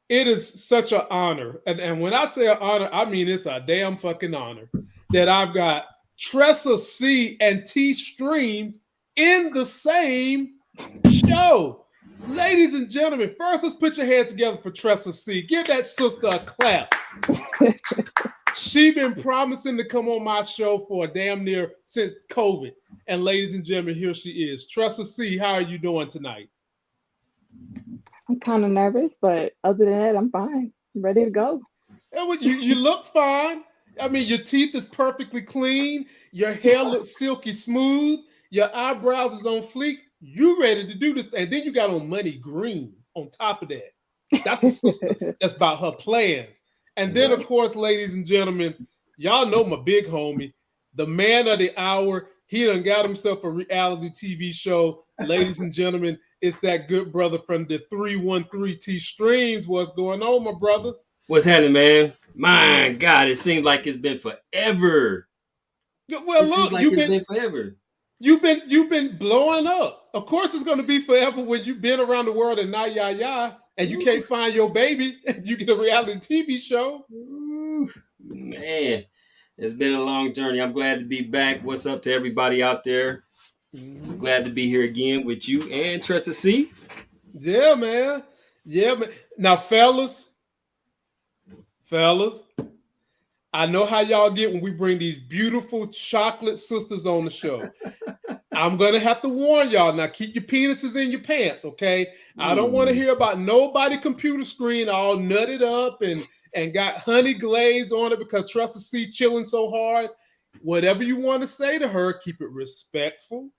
It is such an honor. And when I say an honor, I mean it's a damn fucking honor that I've got Tressa C and T Streams in the same show. Ladies and gentlemen, first let's put your hands together for Tressa C. Give that sister a clap. She been promising to come on my show for damn near since COVID. And ladies and gentlemen, here she is. Tressa C, how are you doing tonight? I'm kind of nervous, but other than that, I'm fine. I'm ready to go. You look fine. I mean, your teeth is perfectly clean. Your hair looks silky smooth. Your eyebrows is on fleek. You ready to do this? And then you got on money green on top of that. That's a sister. That's about her plans. And then, of course, ladies and gentlemen, y'all know my big homie, the man of the hour. He done got himself a reality TV show. Ladies and gentlemen, it's that good brother from the 313 T Streams. What's going on, my brother? What's happening, man? My God, it seems like it's been forever. Well, it look, like it's been forever. You've been blowing up. Of course, it's going to be forever when you've been around the world and not ya, and you can't find your baby, and you get a reality TV show. Ooh, man, it's been a long journey. I'm glad to be back. What's up to everybody out there? I'm glad to be here again with you and Tressa C. Yeah, man. Yeah, man. Now, fellas, I know how y'all get when we bring these beautiful chocolate sisters on the show. I'm going to have to warn y'all. Now, keep your penises in your pants, okay? I don't want to hear about nobody computer screen all nutted up and got honey glaze on it because Tressa C chilling so hard. Whatever you want to say to her, keep it respectful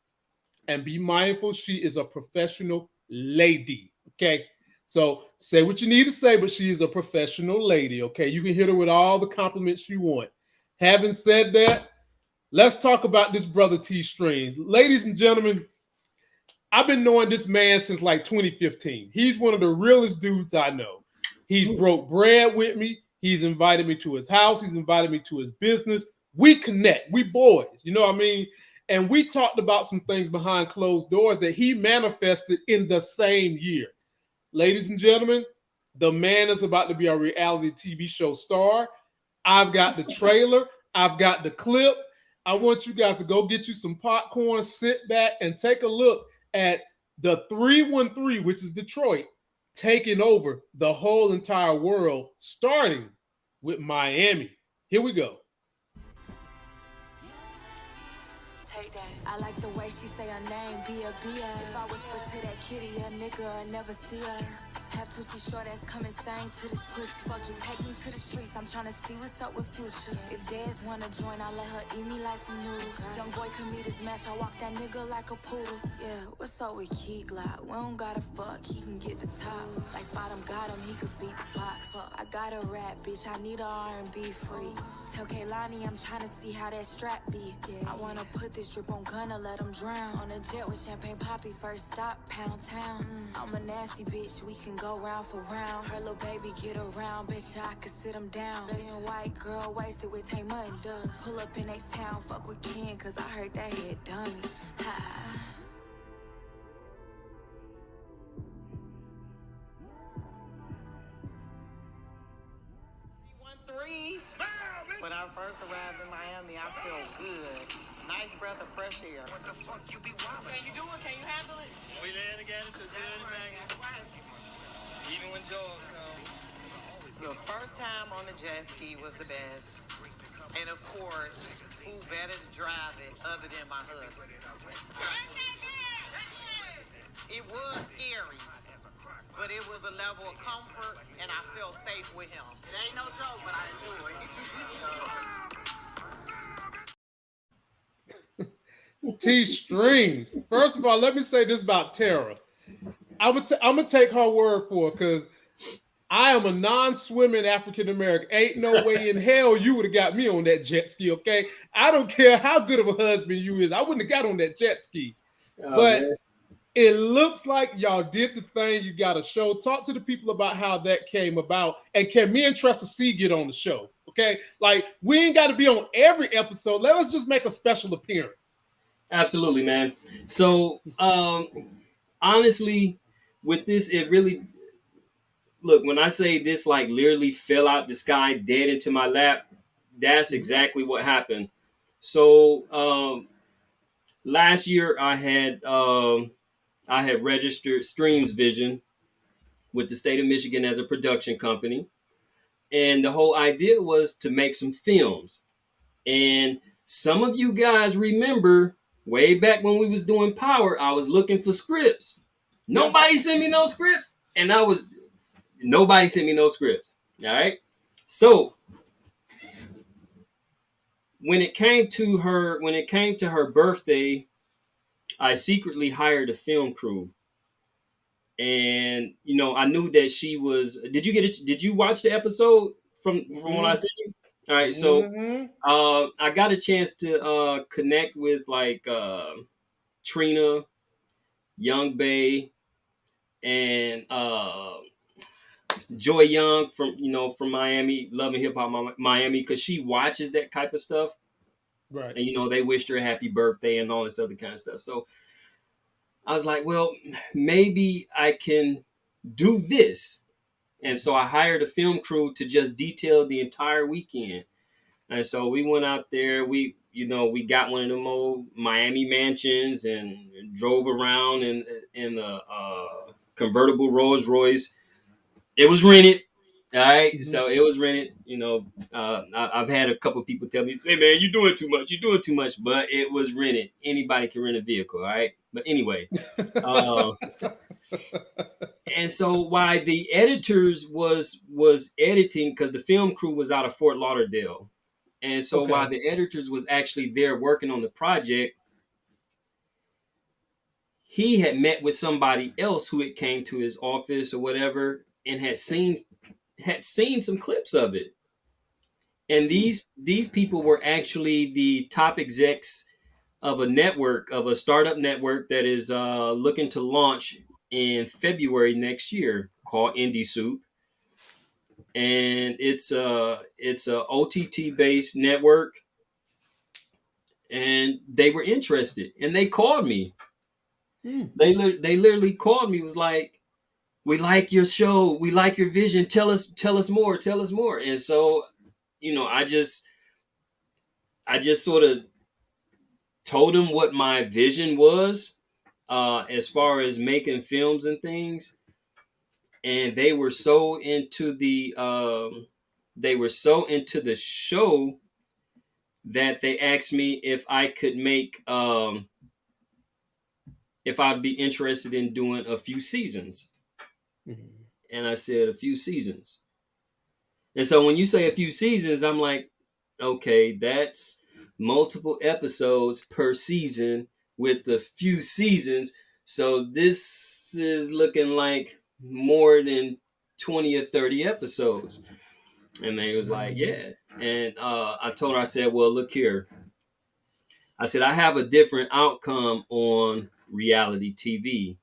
and be mindful. She is a professional lady, okay? So say what you need to say, but she is a professional lady, okay? You can hit her with all the compliments you want. Having said that, let's talk about this brother T Streams. Ladies and gentlemen, I've been knowing this man since like 2015. He's one of the realest dudes I know. He's broke bread with me. He's invited me to his house. He's invited me to his business. We connect. We boys. You know what I mean? And we talked about some things behind closed doors that he manifested in the same year. Ladies and gentlemen, the man is about to be a reality TV show star. I've got the trailer. I've got the clip. I want you guys to go get you some popcorn, sit back, and take a look at the 313, which is Detroit, taking over the whole entire world, starting with Miami. Here we go. I like the way she say her name, Bia. If I whisper to that kitty, a nigga I never see her. Have to see short ass come and sang to this pussy. Fuck you, take me to the streets. I'm trying to see what's up with Future. If Dez wanna join, I let her eat me like some noodles. Young boy could meet his match. I walk that nigga like a poodle. Yeah, what's up with Key Glock? We don't gotta fuck, he can get the top. Like Spot got him, he could beat the box. Fuck, I got a rap, bitch. I need a R&B free. Tell Kaylani I'm trying to see how that strap be. Yeah, I wanna put this drip on gunna, let him drown. On a jet with champagne poppy, first stop, Pound Town. I'm a nasty bitch, we can go round for round. Her little baby get around, bitch, I could sit him down. Being white girl wasted with take money, duh. Pull up in H-Town, fuck with Ken, cause I heard that he had dummies. Ha. When I first arrived in Miami, I felt good. Nice breath of fresh air. What the fuck you be wildin'? Can you do it? Can you handle it? We there together to do anything. Even when Joel comes. The first time on the jet ski was the best. And of course, who better to drive it other than my husband? It was scary, but it was a level of comfort, and I felt safe with him. It ain't no joke, but I enjoy it. T Streams. First of all, let me say this about Tara. I'm gonna take her word for it because I am a non-swimming African American. Ain't no way in hell you would have got me on that jet ski. Okay, I don't care how good of a husband you is. I wouldn't have got on that jet ski. But man, it looks like y'all did the thing. You got a show. Talk to the people about how that came about. And can me and Tressa C get on the show? Okay, like we ain't got to be on every episode. Let us just make a special appearance. Absolutely, man. So honestly, with this, it really, look, when I say this like literally fell out the sky dead into my lap, that's exactly what happened. So last year I had registered Streams Vision with the state of Michigan as a production company. And the whole idea was to make some films. And some of you guys remember way back when we was doing Power, I was looking for scripts. Nobody sent me no scripts. And nobody sent me no scripts. All right. So when it came to her birthday, I secretly hired a film crew. And I knew that she was. Did you watch the episode from what I sent you? All right, so I got a chance to connect with like Trina, Young Bay, and Joy Young from Miami, Love and Hip Hop Miami, because she watches that type of stuff. Right. And they wished her a happy birthday and all this other kind of stuff. So I was like, well, maybe I can do this. And so I hired a film crew to just detail the entire weekend. And so we went out there. We got one of them old Miami mansions and drove around in a convertible Rolls Royce. It was rented. All right. Mm-hmm. So it was rented. I've had a couple of people tell me, "Hey, man, you're doing too much. You're doing too much." But it was rented. Anybody can rent a vehicle. All right. But anyway. And so while the editors was editing, because the film crew was out of Fort Lauderdale. And so while the editors was actually there working on the project, he had met with somebody else who had came to his office or whatever and had seen some clips of it. And these people were actually the top execs of a startup network that is looking to launch in February next year, called Indie Soup. And it's a OTT based network. And they were interested, and they called me. They literally called me. Was like, "We like your show. We like your vision. Tell us more. Tell us more." And so, I just sort of told them what my vision was, as far as making films and things. And they were so into the show that they asked me if I could make, if I'd be interested in doing a few seasons. Mm-hmm. And I said, a few seasons. And so when you say a few seasons, I'm like, okay, that's multiple episodes per season with a few seasons. So this is looking like more than 20 or 30 episodes. And they was like, yeah. And I told her, I said, well, look here. I said, I have a different outcome on reality TV.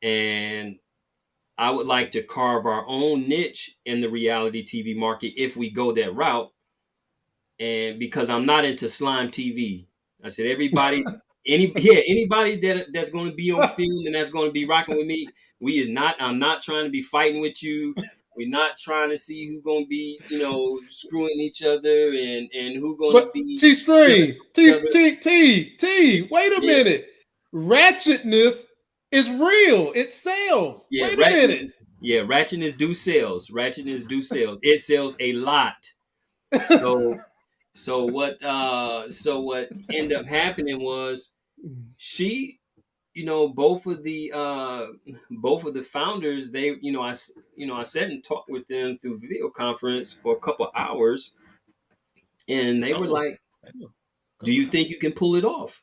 And I would like to carve our own niche in the reality TV market if we go that route. And because I'm not into slime TV. I said, anybody that's going to be on film and that's going to be rocking with me, I'm not trying to be fighting with you. We're not trying to see who's going to be, screwing each other and who's going to be. T-Stream, wait a minute. Ratchetness is real. It sells. Yeah, wait a minute. Yeah, ratchetness do sales. It sells a lot. So what ended up happening was she, both of the founders, they, I sat and talked with them through video conference for a couple of hours, and they were like, "Do you think you can pull it off?"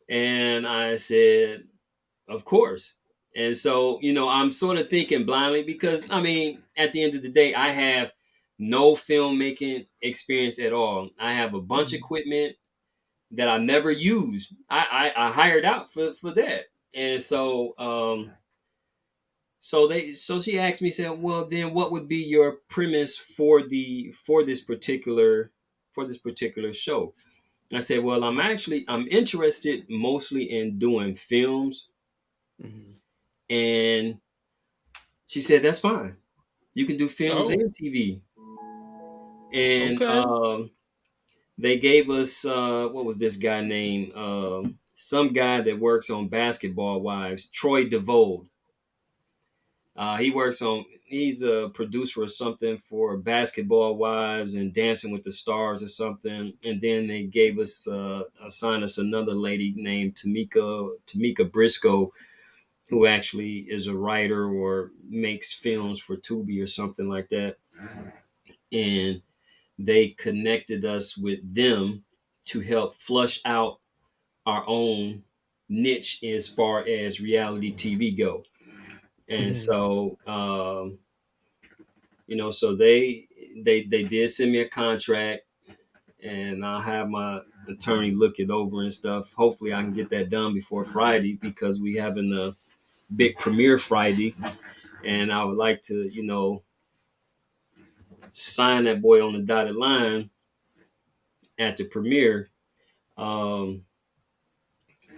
And I said, "Of course." And so, I'm sort of thinking blindly because, at the end of the day, I have no filmmaking experience at all. I have a bunch of equipment that I never used. I hired out for that. And so, so she asked me, said, well, then what would be your premise for this particular show? I said, well, I'm interested mostly in doing films. Mm-hmm. And she said, that's fine. You can do films and TV. And Okay. they gave us what was this guy named? Some guy that works on Basketball Wives, Troy DeVold. He's a producer or something for Basketball Wives and Dancing with the Stars or something. And then they gave us, assigned us another lady named Tamika Briscoe, who actually is a writer or makes films for Tubi or something like that. And they connected us with them to help flush out our own niche as far as reality TV go. And so, so they did send me a contract, and I'll have my attorney look it over and stuff. Hopefully I can get that done before Friday, because we having a big premiere Friday, and I would like to, sign that boy on the dotted line at the premiere. And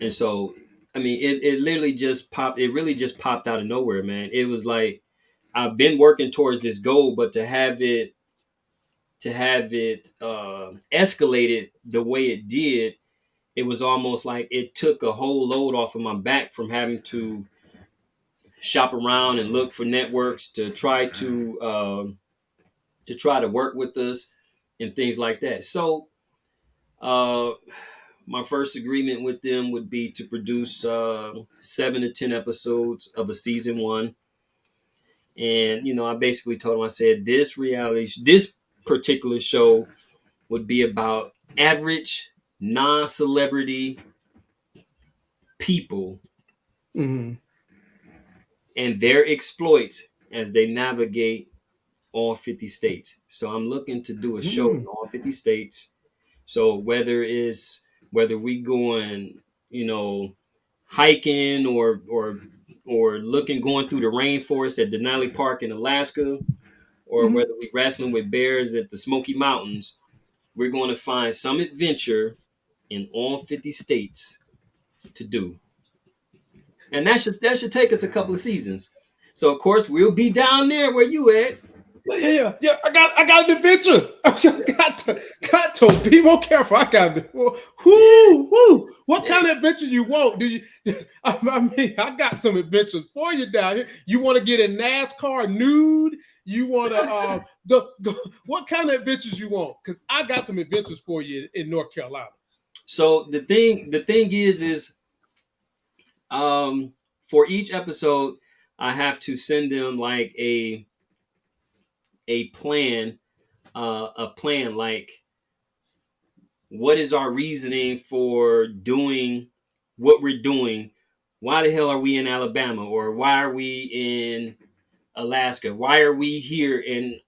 so, I mean, it literally just popped. It really just popped out of nowhere, man. It was like, I've been working towards this goal, but to have it escalated the way it did, it was almost like it took a whole load off of my back from having to shop around and look for networks to try to work with us and things like that. So, my first agreement with them would be to produce 7 to 10 episodes of a season 1. And, I basically told them, I said, this particular show would be about average non-celebrity people and their exploits as they navigate all 50 states. So I'm looking to do a show in all 50 states. So whether we going, hiking or going through the rainforest at Denali Park in Alaska, or whether we wrestling with bears at the Smoky Mountains, we're going to find some adventure in all 50 states to do. And that should take us a couple of seasons. So of course we'll be down there where you at. Yeah. I got an adventure. Got to be more careful. I got it. Whoo. What kind of adventure you want? Do you? I mean, I got some adventures for you down here. You want to get in NASCAR nude? You want to go? What kind of adventures you want? Because I got some adventures for you in North Carolina. So the thing is, for each episode, I have to send them like a plan, like, what is our reasoning for doing what we're doing? Why the hell are we in Alabama? Or why are we in Alaska? Why are we here in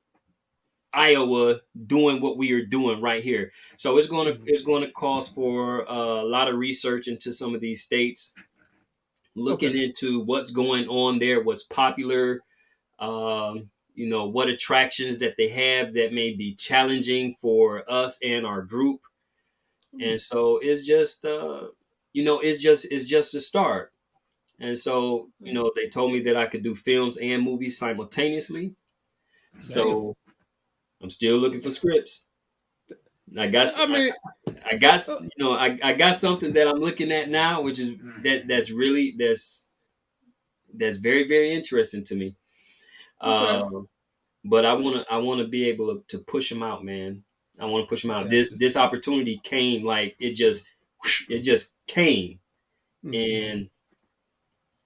Iowa doing what we are doing right here? So it's going to cost for a lot of research into some of these states, looking into what's going on there, what's popular, what attractions that they have that may be challenging for us and our group. And so it's just, it's just a start. And so, they told me that I could do films and movies simultaneously. So I'm still looking for scripts. I got something that I'm looking at now, which is that's very, very interesting to me. But I want to be able to push them out, man. I want to push them out. This opportunity came like it just came, and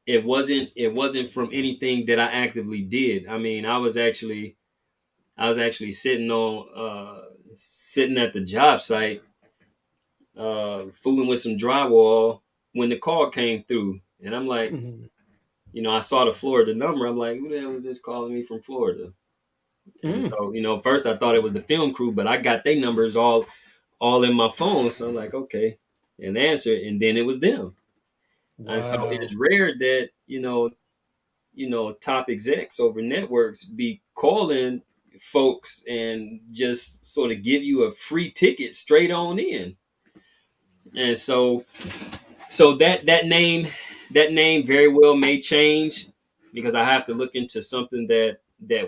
it wasn't from anything that I actively did. I mean, I was actually sitting at the job site, fooling with some drywall when the call came through, and I'm like, I saw the Florida number. I'm like, who the hell is this calling me from Florida? And so, first I thought it was the film crew, but I got their numbers all in my phone. So I'm like, okay, and answered, and then it was them. Wow. And so it's rare that, top execs over networks be calling folks and just sort of give you a free ticket straight on in. And so that name very well may change, because I have to look into something that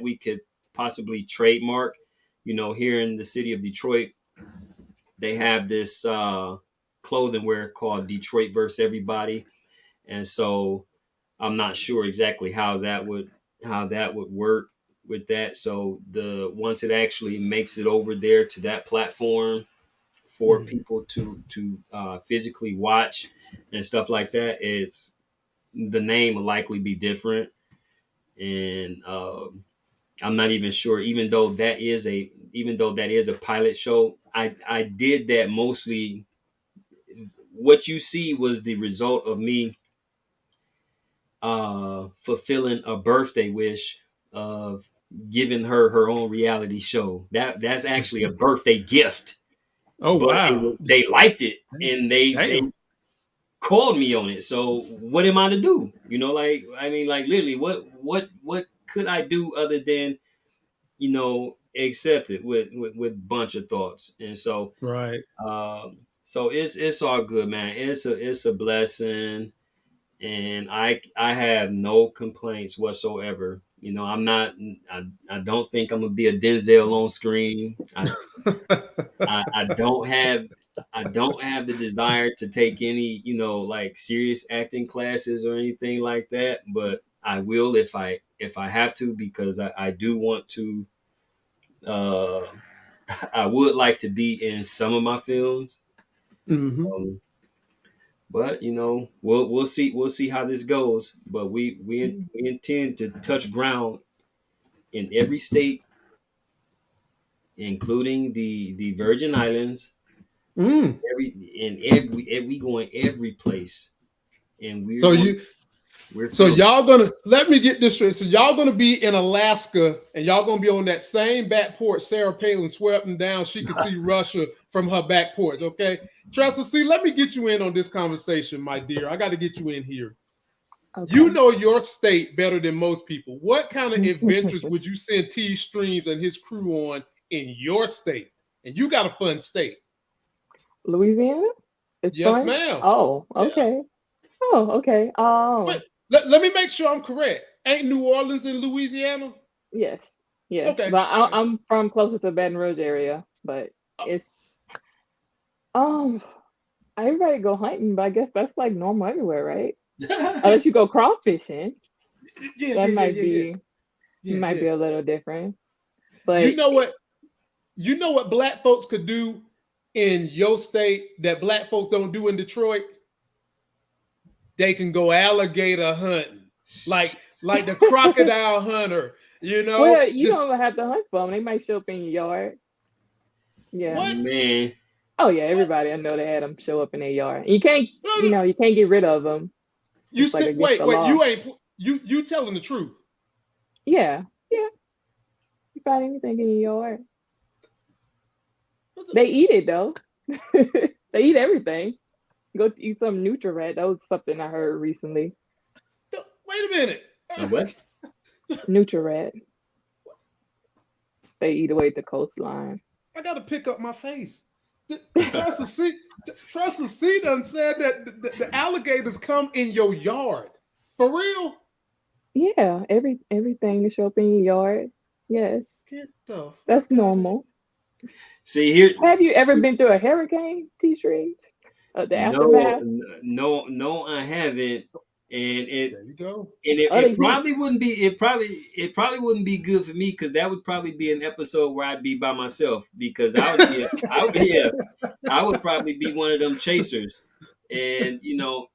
we could possibly trademark. You know, here in the city of Detroit, they have this clothing wear called Detroit versus Everybody, and so I'm not sure exactly how that would work with that. So once it actually makes it over there to that platform for people to physically watch and stuff like that, the name will likely be different, and I'm not even sure. Even though that is a pilot show, I did that mostly. What you see was the result of me fulfilling a birthday wish of giving her own reality show. That's actually a birthday gift. Oh, but wow. they liked it, and they called me on it. So what am I to do? You know, like, I mean, like, literally, what could I do other than, you know, accept it with bunch of thoughts? And so, Right. So it's all good, man. It's a blessing, and I have no complaints whatsoever. You know, I don't think I'm gonna be a Denzel on screen. I don't have the desire to take any, you know, like serious acting classes or anything like that, but I will if I have to, because I do want to uh I would like to be in some of my films. Um, but you know, we'll see how this goes. But we intend to touch ground in every state, including the Virgin Islands. We going every place, and y'all gonna, let me get this straight. So y'all gonna be in Alaska, and y'all gonna be on that same back porch Sarah Palin swear up and down she can see Russia from her back porch. Okay, Tressa, see, let me get you in on this conversation, my dear. I got to get you in here. Okay. You know your state better than most people. What kind of adventures would you send T Streams and his crew on in your state? And you got a fun state. Louisiana? Yes, ma'am. Oh, okay. Yeah. Oh, okay. Wait, let me make sure I'm correct. Ain't New Orleans in Louisiana? Yes. Yeah. Okay. But I'm from closer to Baton Rouge area, but it's everybody go hunting, but I guess that's like normal everywhere, right? Unless you go crawfishing. That might be a little different. But you know what black folks could do in your state that black folks don't do in Detroit? They can go alligator hunting, like the crocodile hunter. You know, well, you don't have to hunt for them. They might show up in your yard. Yeah, what? Man. Oh yeah, everybody I know they had them show up in their yard. You can't, you can't get rid of them. You said, wait, you telling the truth? Yeah. You find anything in your yard? They eat it though. They eat everything. Go eat some Nutri-Rat. That was something I heard recently. Wait a minute. What? Nutri-Rat. They eat away the coastline. I gotta pick up my face. Trust the C done said that the alligators come in your yard. For real? Yeah, everything to show up in your yard. Yes. That's normal. See here. Have you ever been through a hurricane, T-Street? The aftermath? No, I haven't. And there you go. And it probably wouldn't be. It probably wouldn't be good for me, because that would probably be an episode where I'd be by myself, because I would probably be one of them chasers. And you know,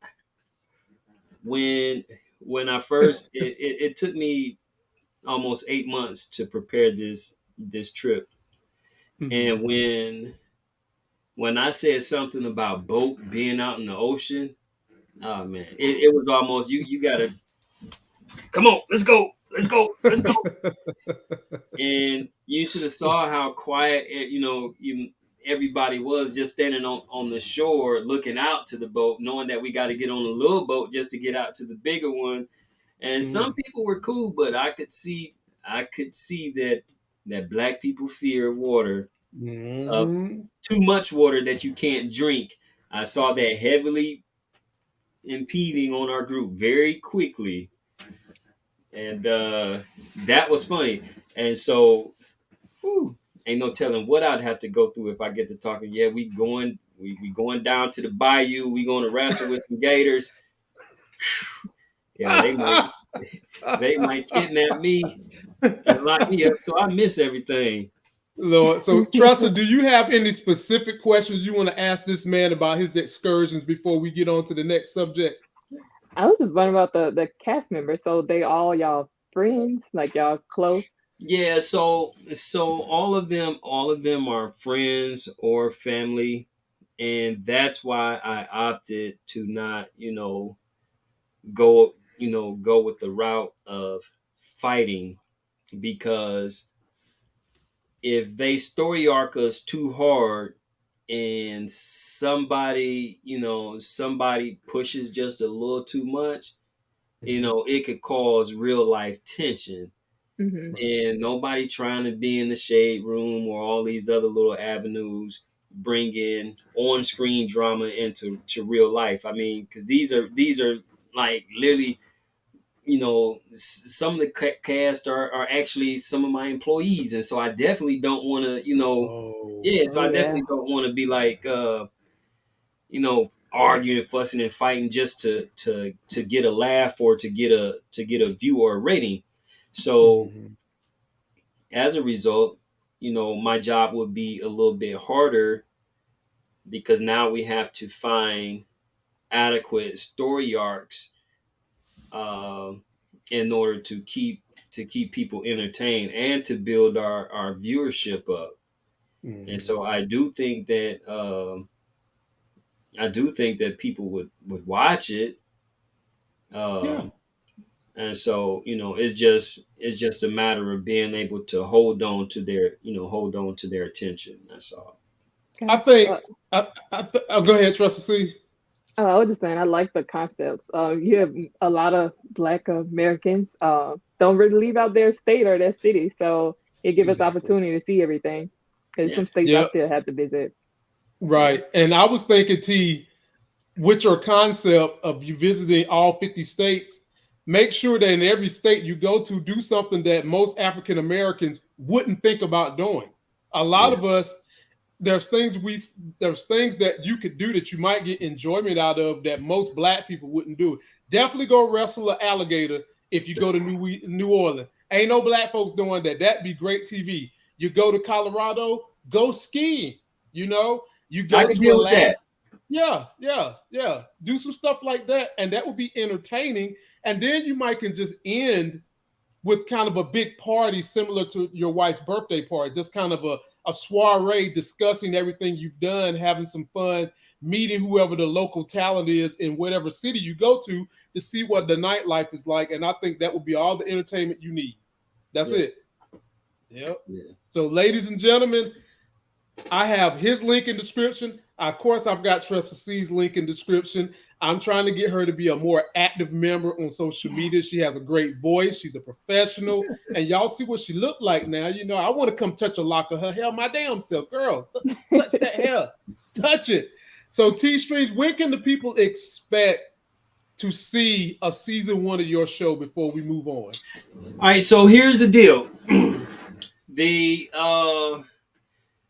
when I first, it took me almost 8 months to prepare this trip, and when I said something about boat being out in the ocean, oh man, it was almost you gotta come on, let's go. And you should have saw how quiet everybody was, just standing on the shore looking out to the boat, knowing that we got to get on a little boat just to get out to the bigger one. And some people were cool, but I could see that black people fear water, too much water that you can't drink. I saw that heavily impeding on our group very quickly, and that was funny. And so, ain't no telling what I'd have to go through if I get to talking. Yeah, we going down to the bayou. We going to wrestle with some gators. Yeah, they might kidnap me and lock me up. So I miss everything. Lord. So, Tressa, do you have any specific questions you want to ask this man about his excursions before we get on to the next subject? I was just wondering about the cast members. So they all y'all friends, like y'all close? Yeah, so all of them are friends or family, and that's why I opted to not, go with the route of fighting, because if they story arc us too hard and somebody pushes just a little too much, it could cause real life tension. Mm-hmm. And nobody trying to be in the shade room or all these other little avenues bring in on-screen drama into real life. I mean, because these are like literally, some of the cast are actually some of my employees, and so I definitely don't want to, I definitely don't want to be like, arguing, fussing, and fighting just to get a laugh or to get a view or a rating. So as a result, my job would be a little bit harder, because now we have to find adequate story arcs in order to keep people entertained and to build our viewership up. And so I do think that people would watch it. And so, it's just a matter of being able to hold on to their attention. That's all. I think. Go ahead, Tressa C. Oh, I was just saying, I like the concepts. You have a lot of Black Americans don't really leave out their state or their city, so it gives us opportunity to see everything. Because some states I still have to visit. Right, and I was thinking, T, with your concept of you visiting all 50 states, make sure that in every state you go to, do something that most African Americans wouldn't think about doing. A lot of us. There's things that you could do that you might get enjoyment out of that most Black people wouldn't do. Definitely go wrestle an alligator if you go to New Orleans. Ain't no Black folks doing that. That'd be great TV. You go to Colorado, go skiing. You go to Alaska. Yeah. Do some stuff like that, and that would be entertaining. And then you might can just end with kind of a big party similar to your wife's birthday party, just kind of a soiree discussing everything you've done, having some fun, meeting whoever the local talent is in whatever city you go to see what the nightlife is like. And I think that would be all the entertainment you need. That's it. Yep. Yeah. So, ladies and gentlemen, I have his link in description. Of course, I've got Tressa C's link in description. I'm trying to get her to be a more active member on social media. She has a great voice. She's a professional. And y'all see what she looked like now. I want to come touch a lock of her hair my damn self. Girl, touch that hair. Touch it. So, T-Streams, when can the people expect to see a season 1 of your show before we move on? All right, so here's the deal.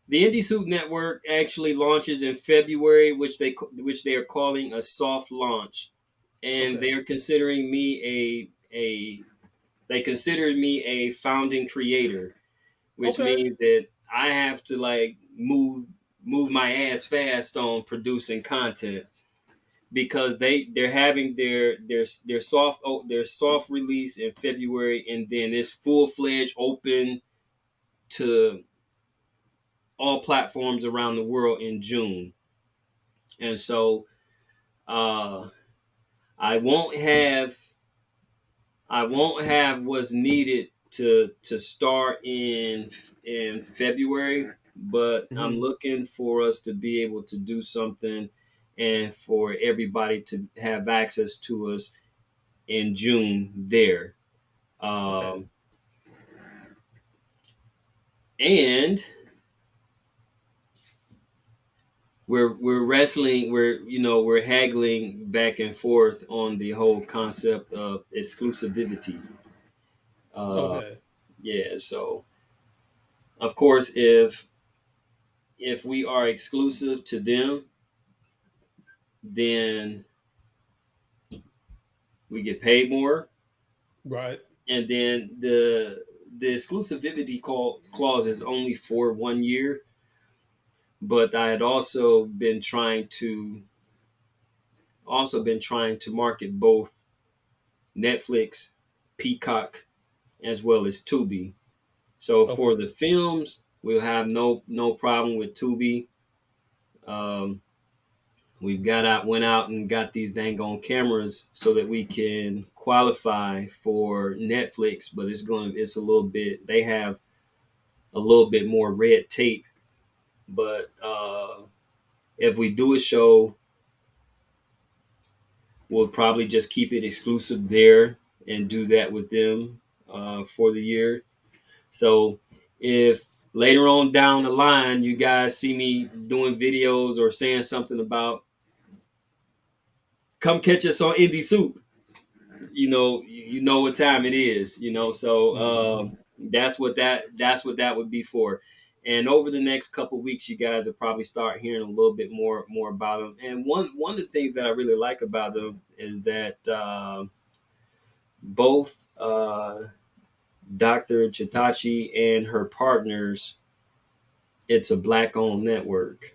The Indie Suit Network actually launches in February, which they are calling a soft launch, and they are considering me they considered me a founding creator, which means that I have to like move my ass fast on producing content, because they're having their soft release in February, and then it's full-fledged open to all platforms around the world in June. And so I won't have what's needed to start in February, but I'm looking for us to be able to do something and for everybody to have access to us in June there. And we're wrestling, we're haggling back and forth on the whole concept of exclusivity. Yeah. So, of course, if we are exclusive to them, then we get paid more. Right. And then the exclusivity clause is only for 1 year. But I had also been trying to market both Netflix, Peacock, as well as Tubi. So for the films, we'll have no problem with Tubi. Went out and got these dang on cameras so that we can qualify for Netflix, but it's a little bit, they have a little bit more red tape. But if we do a show, we'll probably just keep it exclusive there and do that with them for the year. So if later on down the line, you guys see me doing videos or saying something about come catch us on Indie Soup, you know what time it is, So that's what that would be for. And over the next couple of weeks, you guys will probably start hearing a little bit more about them. And one of the things that I really like about them is that both Dr. Chitachi and her partners, it's a Black-owned network,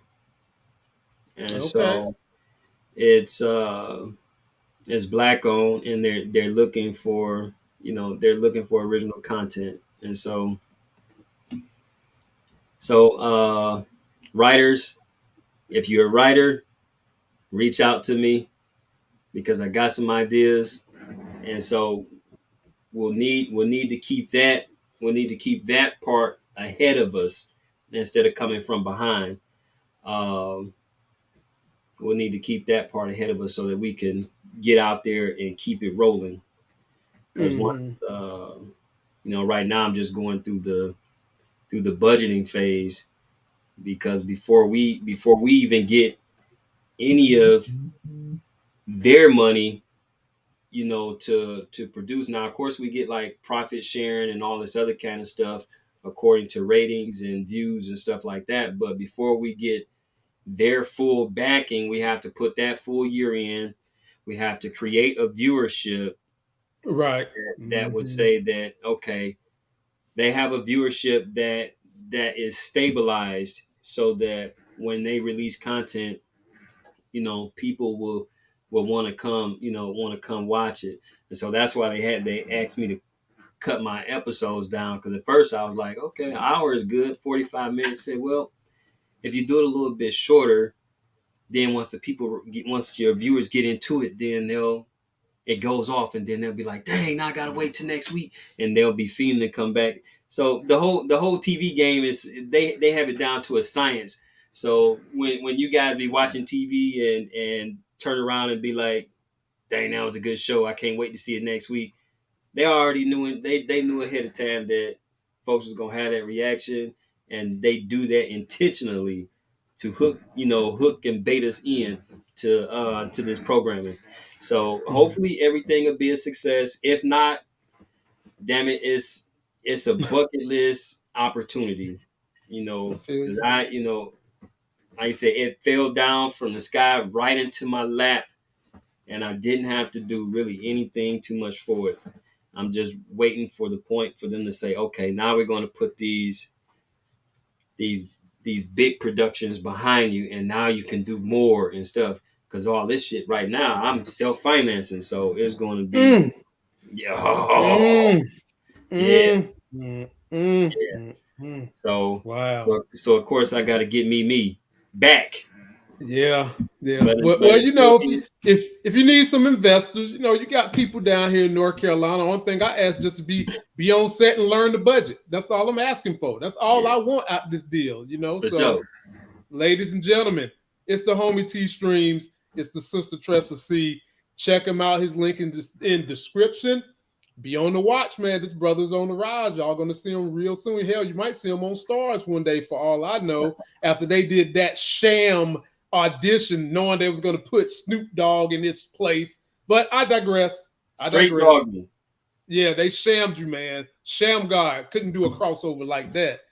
and so it's Black-owned, and they're looking for original content, and so writers, if you're a writer, reach out to me because I got some ideas, and so we'll need to keep that part ahead of us instead of coming from behind. We'll need to keep that part ahead of us so that we can get out there and keep it rolling. Because once, right now I'm just going through the budgeting phase, because before we even get any of their money, to produce. Now, of course, we get like profit sharing and all this other kind of stuff according to ratings and views and stuff like that. But before we get their full backing, we have to put that full year in. We have to create a viewership, right, that would say that, okay, they have a viewership that is stabilized, so that when they release content, people will want to come watch it. And so that's why they asked me to cut my episodes down, because at first I was like, okay, an hour is good, 45 minutes. Said, well, if you do it a little bit shorter, then once your viewers get into it, then it goes off, and then they'll be like, dang, now I gotta wait till next week, and they'll be fiending to come back. So the whole TV game is, they have it down to a science. So when you guys be watching TV and turn around and be like, dang, that was a good show, I can't wait to see it next week, they already knew they knew ahead of time that folks was gonna have that reaction, and they do that intentionally to hook and bait us in to this programming. So hopefully everything will be a success. If not, damn it, it's a bucket list opportunity. Because like I said, it fell down from the sky right into my lap, and I didn't have to do really anything too much for it. I'm just waiting for the point for them to say, okay, now we're going to put these big productions behind you, and now you can do more and stuff. Because all this shit right now, I'm self-financing, so it's going to be, So wow. So of course I got to get me back. Yeah. But if you need some investors, you got people down here in North Carolina. One thing I ask just to be on set and learn the budget. That's all I'm asking for. That's all I want out of this deal. Sure. Ladies and gentlemen, it's the homie T Streams. It's the sister Tressa C. Check him out. His link in description. Be on the watch, man. This brother's on the rise. Y'all gonna see him real soon. Hell, you might see him on Stars one day, for all I know. After they did that sham audition, knowing they was gonna put Snoop Dogg in this place. But I digress. Straight doggy. Yeah, they shammed you, man. Sham God couldn't do a crossover like that.